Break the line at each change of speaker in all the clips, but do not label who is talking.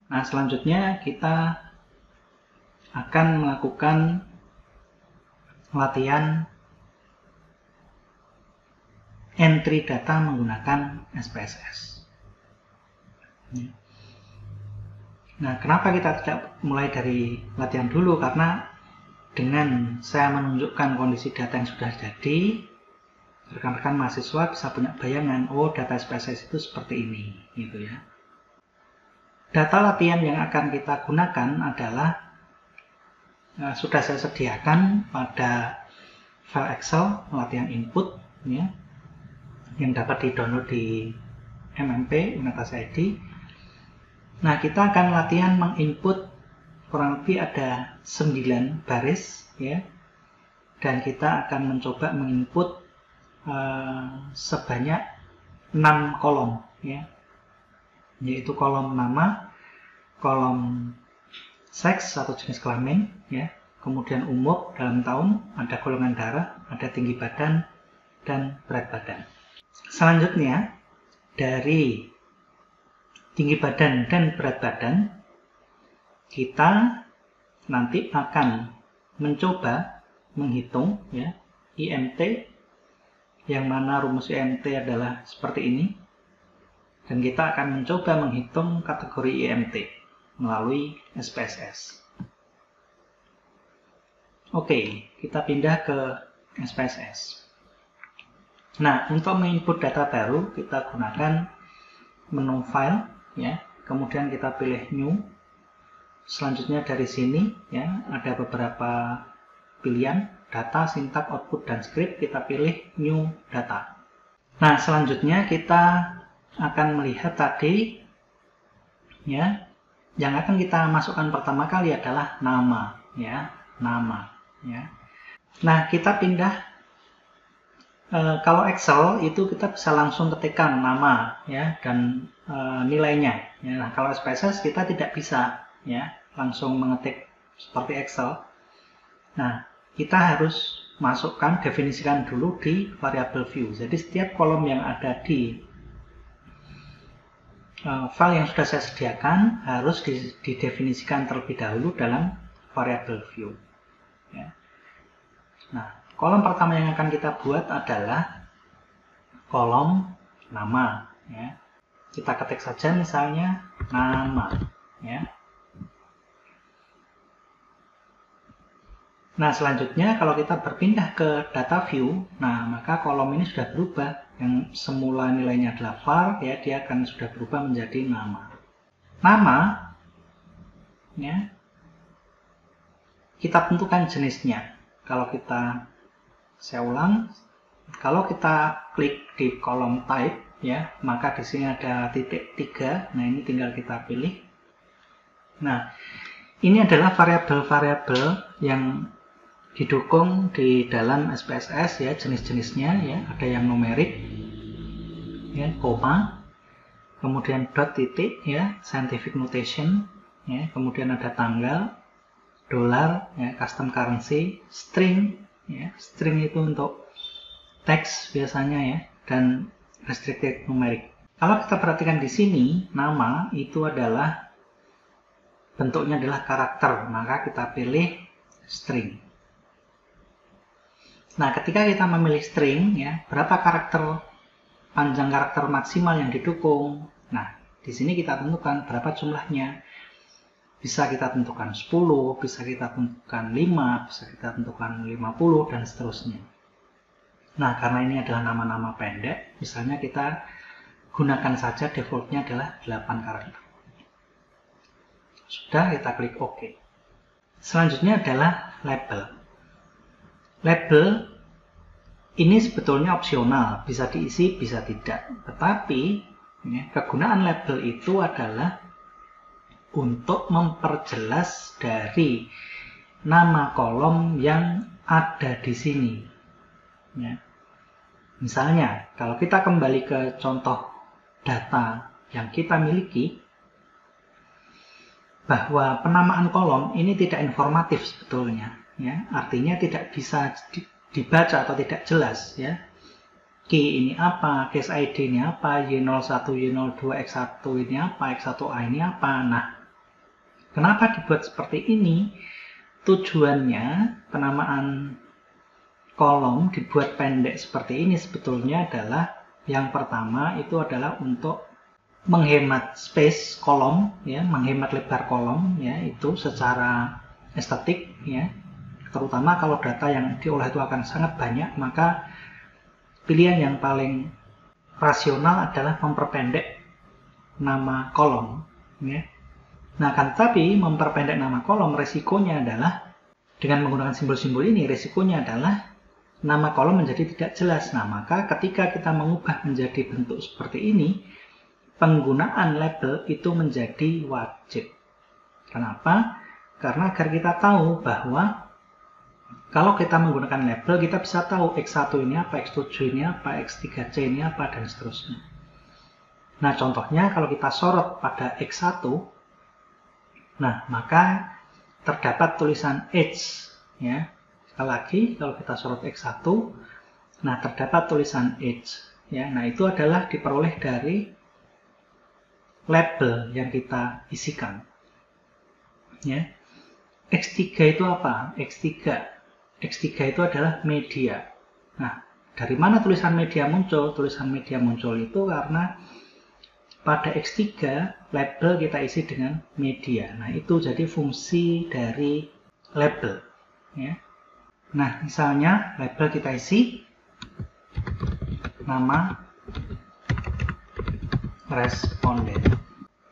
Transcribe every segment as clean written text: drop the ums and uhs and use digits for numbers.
Nah, selanjutnya kita akan melakukan latihan entry data menggunakan SPSS. Nah, kenapa kita tidak mulai dari latihan dulu? Karena dengan saya menunjukkan kondisi data yang sudah jadi, rekan-rekan mahasiswa bisa punya bayangan, oh data SPSS itu seperti ini, gitu ya. Data latihan yang akan kita gunakan adalah sudah saya sediakan pada file Excel latihan input, ya, yang dapat di-download di MMP Unitas ID. Nah, kita akan latihan menginput kurang lebih ada 9 baris, ya, dan kita akan mencoba menginput sebanyak 6 kolom, ya, yaitu kolom nama, kolom seks atau jenis kelamin, ya, kemudian umur dalam tahun, ada golongan darah, ada tinggi badan, dan berat badan. Selanjutnya, dari tinggi badan dan berat badan, kita nanti akan mencoba menghitung, ya, IMT, yang mana rumus IMT adalah seperti ini, dan kita akan mencoba menghitung kategori IMT melalui SPSS. Oke, kita pindah ke SPSS. Nah, untuk menginput data baru, kita gunakan menu File, ya, kemudian kita pilih New. Selanjutnya dari sini, ya, ada beberapa pilihan, data, sintak, output, dan script. Kita pilih New Data. Nah, selanjutnya kita akan melihat tadi, ya, yang akan kita masukkan pertama kali adalah nama, ya, nama, ya. Nah, kita pindah, kalau Excel itu kita bisa langsung ketikkan nama, ya, dan nilainya, ya. Nah, kalau SPSS kita tidak bisa, ya, langsung mengetik seperti Excel. Nah, kita harus masukkan, definisikan dulu di variable view. Jadi setiap kolom yang ada di file yang sudah saya sediakan harus didefinisikan terlebih dahulu dalam variable view, ya. Nah, kolom pertama yang akan kita buat adalah kolom nama, ya. Kita ketik saja misalnya nama, ya. Nah, selanjutnya kalau kita berpindah ke data view, nah maka kolom ini sudah berubah. Yang semula nilainya adalah var, ya, dia akan sudah berubah menjadi nama. Nama, ya, kita tentukan jenisnya. Kalau saya ulang, kalau kita klik di kolom type, ya, maka di sini ada titik 3. Nah, ini tinggal kita pilih. Nah, ini adalah variabel-variabel yang didukung di dalam SPSS, ya, jenis-jenisnya, ya, ada yang numerik, ya, koma, kemudian dot, titik, ya, scientific notation, ya, kemudian ada tanggal, dolar, ya, custom currency, string, ya, string itu untuk teks biasanya, ya, dan restricted numerik. Kalau kita perhatikan di sini, nama itu adalah bentuknya adalah karakter, maka kita pilih string. Nah, ketika kita memilih string, ya, berapa panjang karakter maksimal yang didukung. Nah, di sini kita tentukan berapa jumlahnya. Bisa kita tentukan 10, bisa kita tentukan 5, bisa kita tentukan 50, dan seterusnya. Nah, karena ini adalah nama-nama pendek, misalnya kita gunakan saja defaultnya adalah 8 karakter. Sudah, kita klik OK. Selanjutnya adalah label. Label ini sebetulnya opsional, bisa diisi, bisa tidak. Tetapi, ya, kegunaan label itu adalah untuk memperjelas dari nama kolom yang ada di sini, ya. Misalnya, kalau kita kembali ke contoh data yang kita miliki, bahwa penamaan kolom ini tidak informatif sebetulnya, ya, artinya tidak bisa dibaca atau tidak jelas, ya. Key ini apa, case ID ini apa, Y01, Y02, X1 ini apa, X1A ini apa. Nah, Kenapa dibuat seperti ini? Tujuannya penamaan kolom dibuat pendek seperti ini sebetulnya adalah yang pertama itu adalah untuk menghemat space kolom, ya, menghemat lebar kolom, ya, itu secara estetik, ya. Terutama kalau data yang diolah itu akan sangat banyak, maka pilihan yang paling rasional adalah memperpendek nama kolom, ya. Nah, kan tapi memperpendek nama kolom resikonya adalah dengan menggunakan simbol-simbol ini, resikonya adalah nama kolom menjadi tidak jelas. Nah, maka ketika kita mengubah menjadi bentuk seperti ini, penggunaan label itu menjadi wajib. Kenapa? Karena agar kita tahu bahwa kalau kita menggunakan label, kita bisa tahu X1 ini apa, X7 ini apa, X3C ini apa, dan seterusnya. Nah, contohnya kalau kita sorot pada X1, nah, maka terdapat tulisan H, ya. Sekali lagi, kalau kita sorot X1, nah, terdapat tulisan H, ya. Nah, itu adalah diperoleh dari label yang kita isikan, ya. X3 itu apa? X3 itu adalah media. Nah, dari mana tulisan media muncul? Tulisan media muncul itu karena pada X3 label kita isi dengan media. Nah, itu jadi fungsi dari label, ya. Nah, misalnya label kita isi nama responden.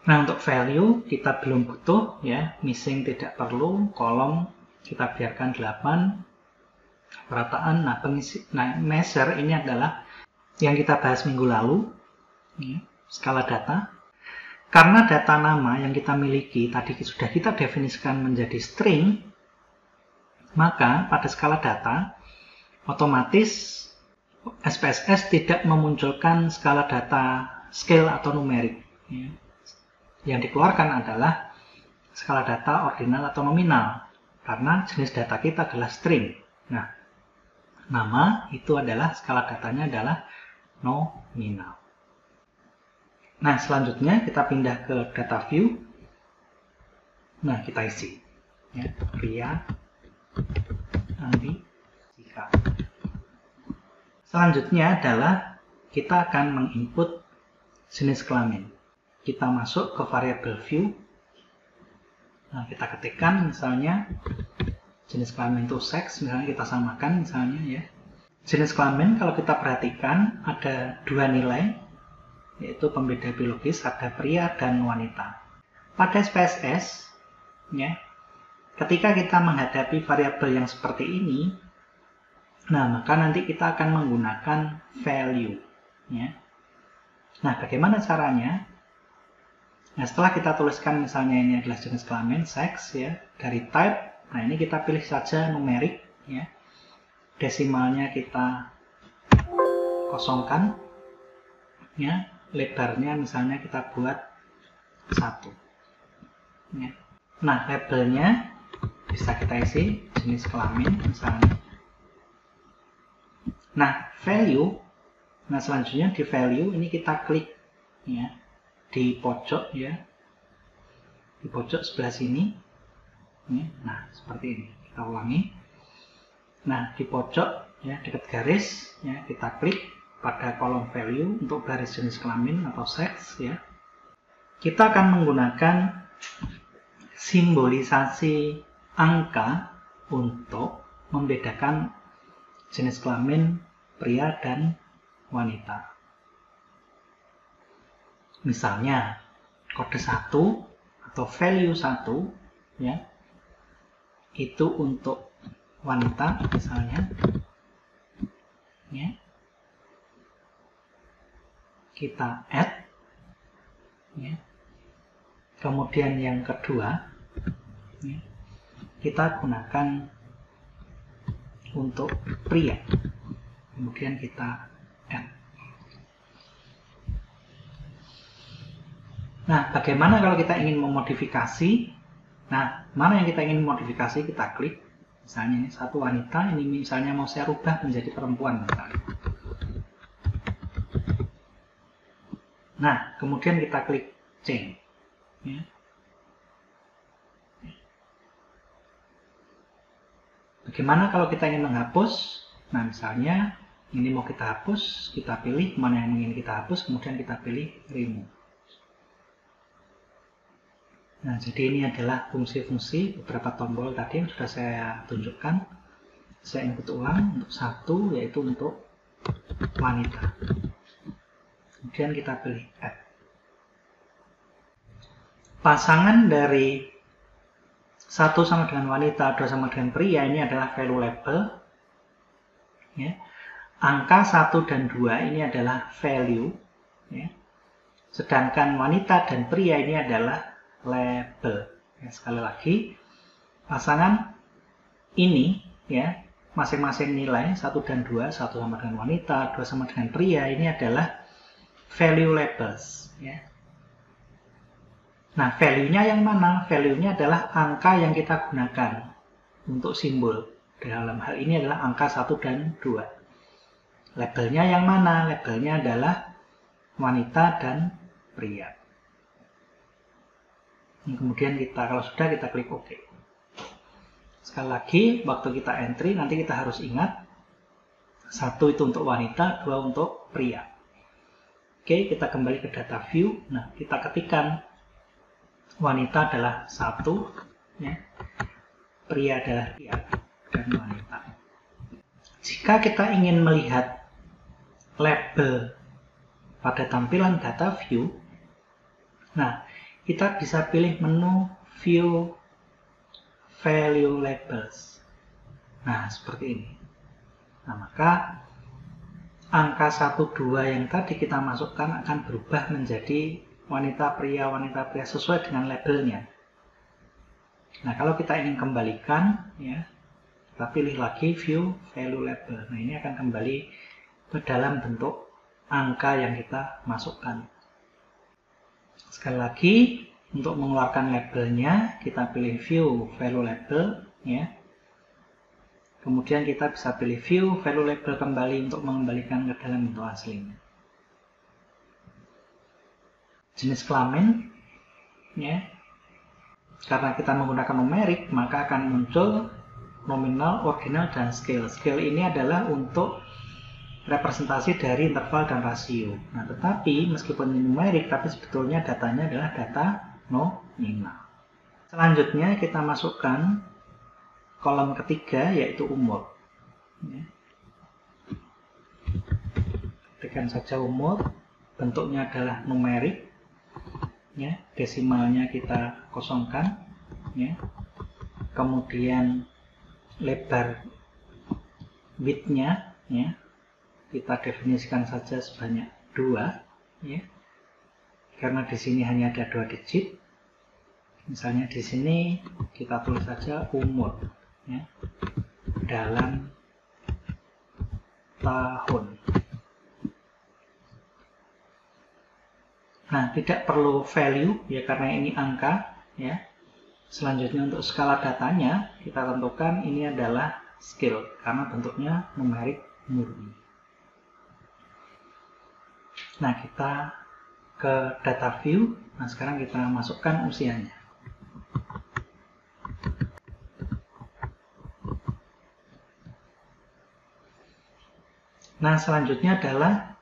Nah, untuk value kita belum butuh, ya, missing tidak perlu, kolom kita biarkan 8, perataan. Nah, measure ini adalah yang kita bahas minggu lalu, ya, skala data. Karena data nama yang kita miliki tadi sudah kita definisikan menjadi string, maka pada skala data otomatis SPSS tidak memunculkan skala data scale atau numerik, ya. Yang dikeluarkan adalah skala data ordinal atau nominal, karena jenis data kita adalah string. Nah, nama itu adalah skala datanya adalah nominal. Nah, selanjutnya kita pindah ke data view. Nah, kita isi, ya, pria, Andi, Jika. Selanjutnya adalah kita akan menginput jenis kelamin. Kita masuk ke variabel view. Nah, kita ketikkan misalnya jenis kelamin itu sex, misalnya kita samakan misalnya, ya. Jenis kelamin kalau kita perhatikan ada dua nilai, yaitu pembeda biologis, ada pria dan wanita. Pada SPSS, ya, ketika kita menghadapi variabel yang seperti ini, nah, maka nanti kita akan menggunakan value, ya. Nah, bagaimana caranya? Nah, setelah kita tuliskan misalnya ini adalah jenis kelamin, sex, ya, dari type, nah ini kita pilih saja numerik, ya. Desimalnya kita kosongkan, ya. Lebarnya misalnya kita buat 1, ya. Nah, labelnya bisa kita isi jenis kelamin misalnya. Nah, value, nah selanjutnya di value ini kita klik, ya, di pojok, ya, di pojok sebelah sini, ya. Nah, seperti ini kita ulangi. Nah, di pojok, ya, dekat garis, ya, kita klik pada kolom value untuk garis jenis kelamin atau sex, ya. Kita akan menggunakan simbolisasi angka untuk membedakan jenis kelamin pria dan wanita. Misalnya kode 1 atau value 1, ya, itu untuk wanita misalnya, ya. Kita add, ya. Kemudian yang kedua, ya, kita gunakan untuk pria, kemudian kita add. Nah, bagaimana kalau kita ingin memodifikasi? Nah, mana yang kita ingin modifikasi, kita klik. Misalnya ini satu wanita, ini misalnya mau saya rubah menjadi perempuan misalnya. Nah, kemudian kita klik change, ya. Bagaimana kalau kita ingin menghapus? Nah, misalnya ini mau kita hapus, kita pilih mana yang ingin kita hapus, kemudian kita pilih remove. Nah, jadi ini adalah fungsi-fungsi beberapa tombol tadi yang sudah saya tunjukkan. Saya input ulang untuk satu, yaitu untuk wanita. Kemudian kita pilih add. Pasangan dari 1 sama dengan wanita, 2 sama dengan pria, ini adalah value label. Ya. Angka 1 dan 2 ini adalah value. Ya. Sedangkan wanita dan pria ini adalah label. Ya, sekali lagi, pasangan ini ya masing-masing nilai 1 dan 2, 1 sama dengan wanita, 2 sama dengan pria, ini adalah value labels. Ya. Nah, value-nya yang mana? Value-nya adalah angka yang kita gunakan untuk simbol. Dalam hal ini adalah angka 1 dan 2. Labelnya yang mana? Labelnya adalah wanita dan pria. Kemudian kalau sudah kita klik OK. Sekali lagi, waktu kita entry, nanti kita harus ingat 1 itu untuk wanita, 2 untuk pria. Oke, kita kembali ke data view. Nah, kita ketikkan wanita adalah 1, ya. Pria adalah pria, dan wanita. Jika kita ingin melihat label pada tampilan data view, nah, kita bisa pilih menu View Value Labels. Nah, seperti ini. Nah, maka angka 1, 2 yang tadi kita masukkan akan berubah menjadi wanita pria sesuai dengan labelnya. Nah, kalau kita ingin kembalikan, ya, kita pilih lagi View Value Label. Nah, ini akan kembali ke dalam bentuk angka yang kita masukkan. Sekali lagi, untuk mengeluarkan labelnya, kita pilih View Value Label, ya. Kemudian kita bisa pilih View Value Label kembali untuk mengembalikan ke dalam bentuk aslinya. Jenis kelamin, ya. Karena kita menggunakan numerik, maka akan muncul nominal, ordinal, dan scale. Scale ini adalah untuk representasi dari interval dan rasio. Nah, tetapi meskipun ini numerik, tapi sebetulnya datanya adalah data nominal. Selanjutnya kita masukkan kolom ketiga, yaitu umur. Ya. Tekan saja umur, bentuknya adalah numerik. Ya, desimalnya kita kosongkan. Ya. Kemudian lebar width-nya, ya, kita definisikan saja sebanyak 2, ya. Karena di sini hanya ada 2 digit. Misalnya di sini kita tulis saja umur, ya, dalam tahun. Nah, tidak perlu value, ya, karena ini angka, ya. Selanjutnya untuk skala datanya kita tentukan ini adalah scale karena bentuknya numerik murni. Nah, kita ke data view. Nah, sekarang kita masukkan usianya. Nah, selanjutnya adalah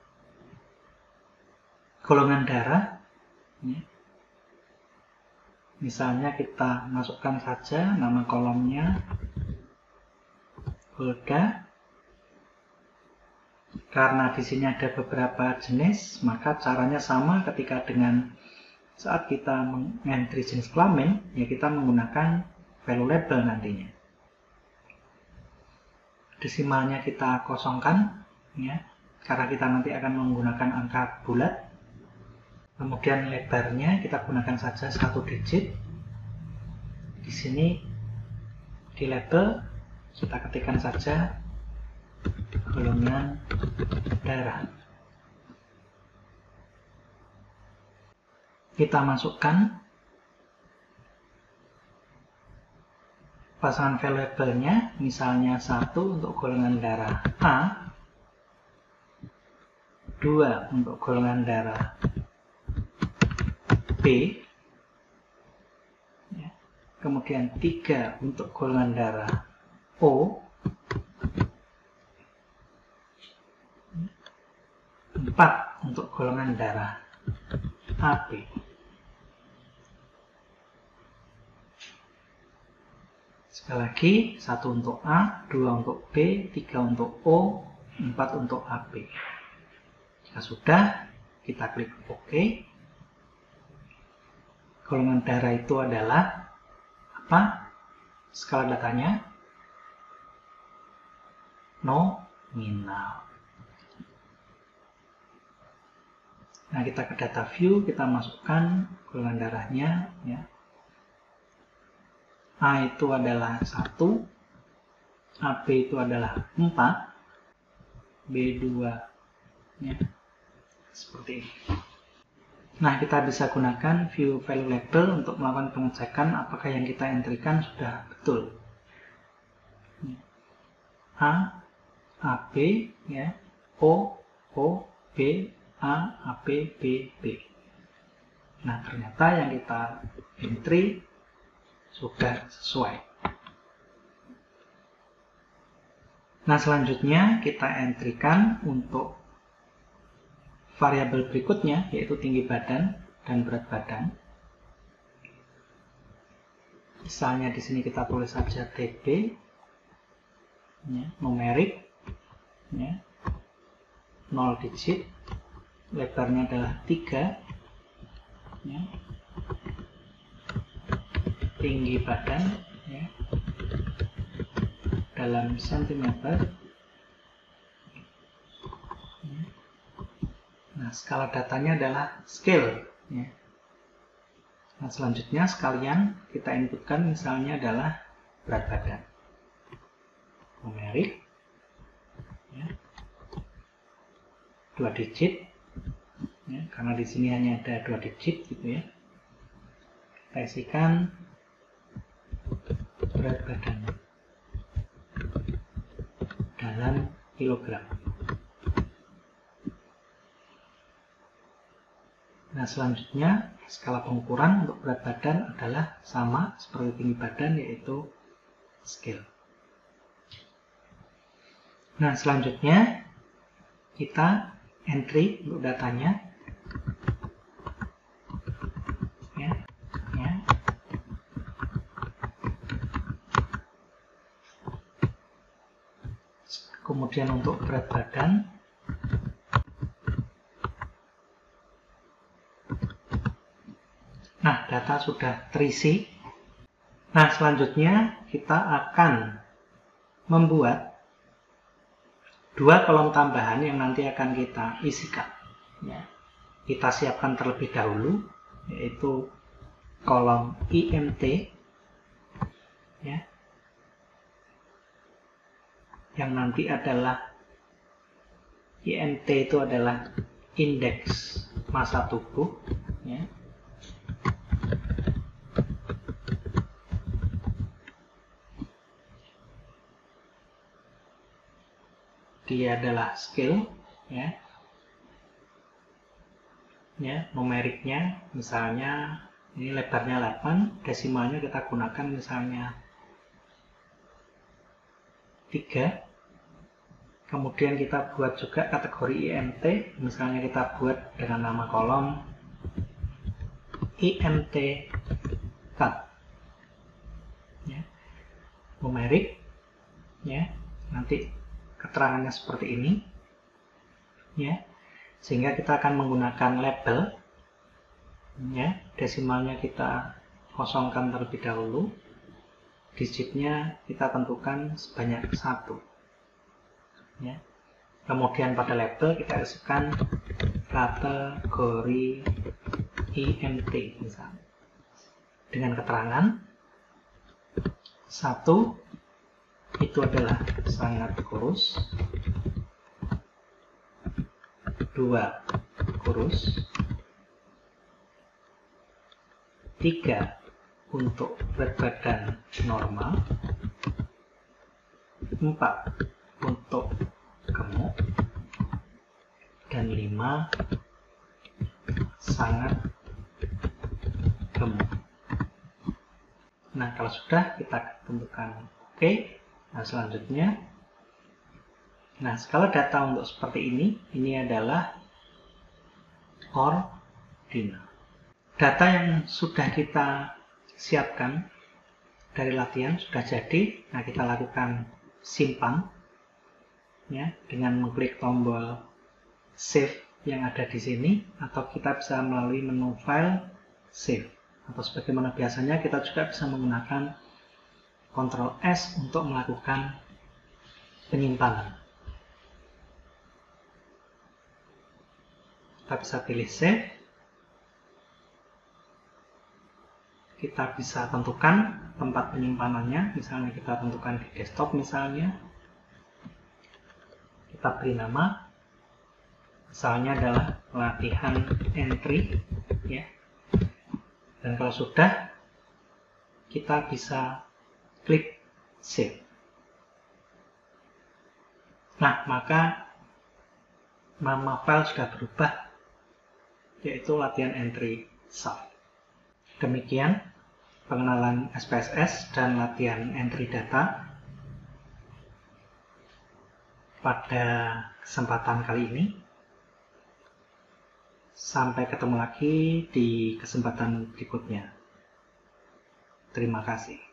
golongan darah. Ya. Misalnya kita masukkan saja nama kolomnya Golda. Karena di sini ada beberapa jenis, maka caranya sama ketika dengan saat kita mengentry jenis kelamin, ya kita menggunakan value label nantinya. Desimalnya kita kosongkan, ya, karena kita nanti akan menggunakan angka bulat. Kemudian lebarnya kita gunakan saja 1 digit. Di sini di label kita ketikkan saja golongan darah. Kita masukkan pasangan variabelnya, misalnya 1 untuk golongan darah A, 2 untuk golongan darah B, ya. Kemudian 3 untuk golongan darah O, 4 untuk golongan darah AB. Sekali lagi, 1 untuk A, 2 untuk B, 3 untuk O, 4 untuk AB. Jika sudah, kita klik OK. Golongan darah itu adalah apa? Skala datanya nominal. Nah, kita ke data view, kita masukkan golongan darahnya, ya. A itu adalah 1, AB itu adalah 4, B2, ya, seperti ini. Nah, kita bisa gunakan view value label untuk melakukan pengecekan apakah yang kita entrykan sudah betul. A, AB, ya, O, B, A, B, B, B. Nah, ternyata yang kita entry sudah sesuai. Nah, selanjutnya kita entrykan untuk variabel berikutnya, yaitu tinggi badan dan berat badan. Misalnya di sini kita tulis saja TB, ya, numerik, ya, 0 digit. Lebarnya adalah 3, ya. Tinggi badan, ya, dalam sentimeter, ya. Nah, skala datanya adalah scale, ya. Nah, selanjutnya sekalian kita inputkan misalnya adalah berat badan, numerik, ya, 2 digit. Ya, karena di sini hanya ada 2 digit gitu ya. Kita isikan berat badan dalam kilogram. Nah, selanjutnya skala pengukuran untuk berat badan adalah sama seperti tinggi badan, yaitu scale. Nah, selanjutnya kita entry untuk datanya. Kemudian untuk berat badan, nah, data sudah terisi. Nah, selanjutnya kita akan membuat 2 kolom tambahan yang nanti akan kita isikan, ya. Kita siapkan terlebih dahulu, yaitu kolom IMT, ya, yang nanti adalah IMT itu adalah indeks massa tubuh, ya. Dia adalah scale, ya. Ya, numeriknya misalnya ini lebarnya 8, desimalnya kita gunakan misalnya 3. Kemudian kita buat juga kategori IMT, misalnya kita buat dengan nama kolom IMT cut, ya. Numerik, ya, nanti keterangannya seperti ini, ya, sehingga kita akan menggunakan label, ya. Desimalnya kita kosongkan terlebih dahulu, digitnya kita tentukan sebanyak 1. Ya. Kemudian pada label kita isikan kategori IMT misalnya dengan keterangan 1 itu adalah sangat kurus, 2 kurus, 3 untuk berat badan normal, 4 untuk gemuk, dan 5 sangat gemuk. Nah, kalau sudah kita tentukan OK, Nah, selanjutnya, nah skala data untuk seperti ini adalah ordinal. Data yang sudah kita siapkan dari latihan sudah jadi. Nah, kita lakukan simpan ya dengan mengklik tombol save yang ada di sini, atau kita bisa melalui menu file save, atau sebagaimana biasanya kita juga bisa menggunakan Ctrl S untuk melakukan penyimpanan. Kita bisa pilih save. Kita bisa tentukan tempat penyimpanannya, misalnya kita tentukan di desktop misalnya. Kita beri nama, misalnya adalah latihan entry ya. Dan kalau sudah, kita bisa klik save. Nah, maka nama file sudah berubah, yaitu latihan entry soft. Demikian pengenalan SPSS dan latihan entry data pada kesempatan kali ini. Sampai ketemu lagi di kesempatan berikutnya. Terima kasih.